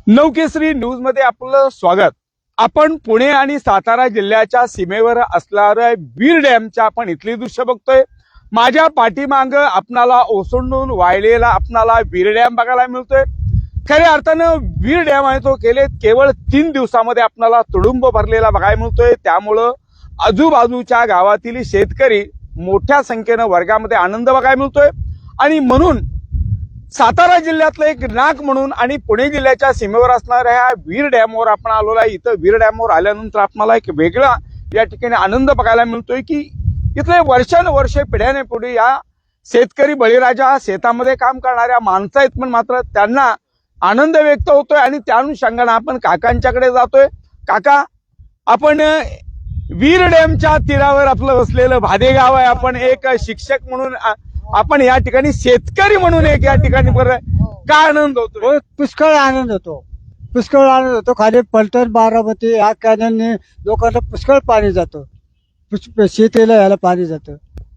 नवकेसरी news मध्ये आपलं स्वागत। आपण पुणे आणि सातारा जिल्ह्याच्या सीमेवर असणाऱ्या वीर डॅमच्या आपण इथली दृश्य बघतोय। माझ्या पाठीमाग आपणाला ओसंडून वाहिलेला आपणाला वीर डॅम बघायला मिळतोय। खऱ्या अर्थानं वीर डॅम आहे तो केवळ 3 दिवसामध्ये आपणाला तुडुंब भरलेला बघायला मिळतोय। त्यामुळं आजूबाजूच्या गावातील शेतकरी मोठ्या संख्येनं वर्गामध्ये आनंद बघायला मिळतोय आणि म्हणून सातारा जिल्ह्यातलं एक नाक म्हणून आणि पुणे जिल्ह्याच्या सीमेवर असणाऱ्या ह्या वीर डॅमवर आपण आलेलो आहे। इथं वीर डॅमवर आल्यानंतर आपल्याला एक वेगळा या ठिकाणी आनंद बघायला मिळतोय की इथले वर्षानुवर्षे पिढ्याने पुढे या शेतकरी बळीराजा शेतामध्ये काम करणाऱ्या माणसं आहेत, पण मात्र त्यांना आनंद व्यक्त होतोय आणि त्या अनुषंगाने आपण काकांच्याकडे जातोय। काका, आपण वीर डॅमच्या तीरावर आपलं बसलेलं भादे गाव आहे। आपण एक शिक्षक म्हणून आपण या ठिकाणी शेतकरी म्हणून एक या ठिकाणी काय आनंद होतो? पुष्कळ आनंद होतो, पुष्कळ आनंद होतो। खाली पलटण बारामती या कॅनलने लोकांना पुष्कळ पाणी जातं, शेतीला याला पाणी जातं।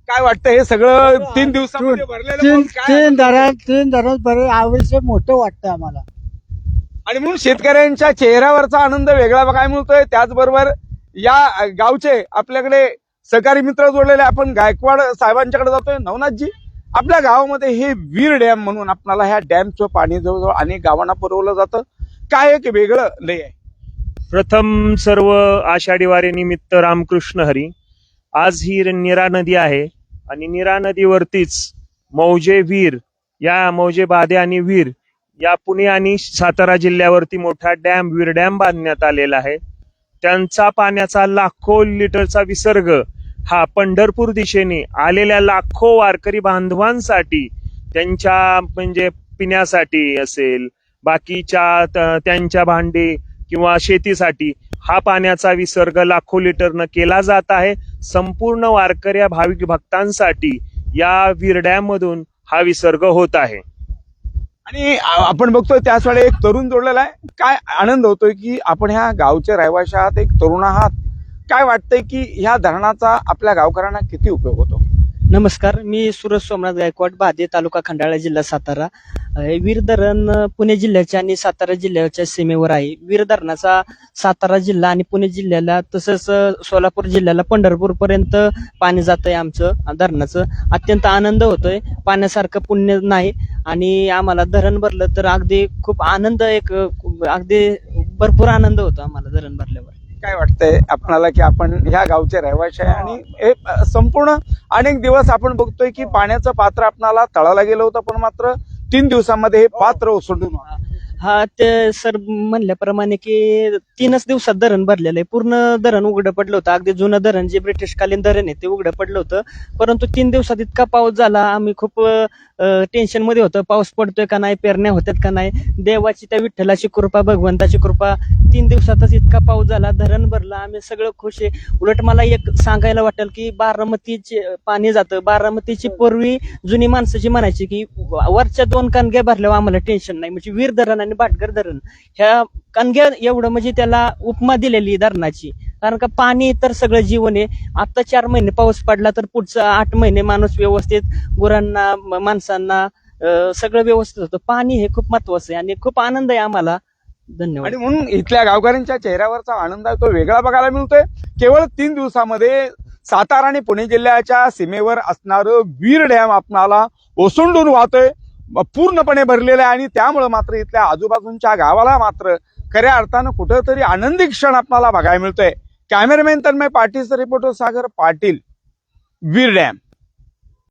काय वाटतं हे सगळं 3 दिवसामध्ये भरलेलं तीन धरण भरले आवश्यक मोठं वाटतं आम्हाला आणि म्हणून शेतकऱ्यांच्या चेहऱ्यावरचा आनंद वेगळा बघायला मिळतोय। त्याचबरोबर या गावचे आपल्याकडे सहकारी मित्र जोडलेले आपण गायकवाड साहेबांच्याकडे जातोय। नवनाथजी, आपल्या गावामध्ये हे वीर डॅम म्हणून आपल्याला ह्या डॅमचं पाणी जवळजवळ अनेक गावांना पुरवलं जातं, काय एक वेगळं लय आहे? प्रथम सर्व आषाढी वारी निमित्त रामकृष्ण हरी। आज ही नीरा नदी आहे आणि नीरा नदीवरतीच मौजे वीर या मौजे बाधे आणि वीर या पुणे आणि सातारा जिल्ह्यावरती मोठा डॅम वीर डॅम बांधण्यात आलेला आहे। त्यांचा पाण्याचा लाखो लिटरचा विसर्ग हा पंढरपूर दिशेने आलेल्या लाखो वारकरी बांधवांसाठी त्यांच्या म्हणजे पिण्यासाठी असेल, बाकीच्या त्यांच्या भांडी किंवा शेतीसाठी हा पाण्याचा विसर्ग लाखो लिटरनं केला जात आहे। संपूर्ण वारकऱ्या भाविक भक्तांसाठी या वीर डॅम मधून हा विसर्ग होत आहे आणि आपण बघतोय त्याच वेळी एक तरुण जोडलेला आहे। काय आनंद होतोय की आपण ह्या गावचे रहिवासी आहात, एक तरुण आहात, काय वाटतंय की ह्या धरणाचा आपल्या गावकऱ्यांना किती उपयोग होतो? नमस्कार, मी सूरज सोमनाथ गायकवाड, बाधे, तालुका खंडाळा, जिल्हा सातारा। वीर धरण पुणे जिल्ह्याच्या आणि सातारा जिल्ह्याच्या सीमेवर आहे। वीर धरणाचा सातारा जिल्हा आणि पुणे जिल्ह्याला तसंच सोलापूर जिल्ह्याला पंढरपूर पर्यंत पाणी जातंय। आमचं धरणाचं अत्यंत आनंद होतोय, पाण्यासारखं पुण्य नाही आणि आम्हाला धरण भरलं तर अगदी खूप आनंद, एक अगदी भरपूर आनंद होतो आम्हाला धरण भरल्यावर। काय वाटतंय आपल्याला की आपण ह्या गावचे रहिवासी आहे आणि हे संपूर्ण अनेक दिवस आपण बघतोय की पाण्याचं पात्र आपल्याला तळाला गेलं होतं, पण मात्र 3 दिवसामध्ये हे पात्र ओसंडून हा, ते सर म्हणल्याप्रमाणे की 3च दिवसात धरण भरलेलं आहे। पूर्ण धरण उघडं पडलं होतं, अगदी जुनं धरण जे ब्रिटिशकालीन धरण आहे ते उघडं पडलं होतं, परंतु 3 दिवसात इतका पाऊस झाला, आम्ही खूप टेन्शन मध्ये होतो, पाऊस पडतोय का नाही, पेरण्या होत्यात का नाही। देवाची, त्या विठ्ठलाची कृपा, भगवंताची कृपा, 3 दिवसातच इतका पाऊस झाला, धरण भरलं, आम्ही सगळं खुश आहे। उलट मला एक सांगायला वाटेल की बारामतीचे पाणी जातं, बारामतीची पूर्वी जुनी माणसाची म्हणायची की वरच्या 2 कणग्या भरल्यावर आम्हाला टेन्शन नाही, म्हणजे वीर धरण आणि भाटघर धरण ह्या कणग्या एवढं म्हणजे त्याला उपमा दिलेली धरणाची, कारण का पाणी तर सगळं जीवन आहे। आता 4 महिने पाऊस पडला तर पुढचं 8 महिने माणूस व्यवस्थित, गुरांना, माणसांना सगळं व्यवस्थित होतं। पाणी हे खूप महत्वाचं आहे आणि खूप आनंद आहे आम्हाला। धन्यवाद। आणि म्हणून इथल्या गावकऱ्यांच्या चेहऱ्यावरचा आनंद आहे तो वेगळा बघायला मिळतोय। केवळ 3 दिवसामध्ये सातारा आणि पुणे जिल्ह्याच्या सीमेवर असणारं वीर डॅम आपणाला ओसंडून वाहतोय, पूर्णपणे भरलेलं आहे आणि त्यामुळे मात्र इथल्या आजूबाजूच्या गावाला मात्र खऱ्या अर्थानं कुठेतरी आनंदी क्षण आपल्याला बघायला मिळतोय। कॅमेरामॅन तन्मय पाटीलचा रिपोर्टर सागर पाटील, वीर डॅम।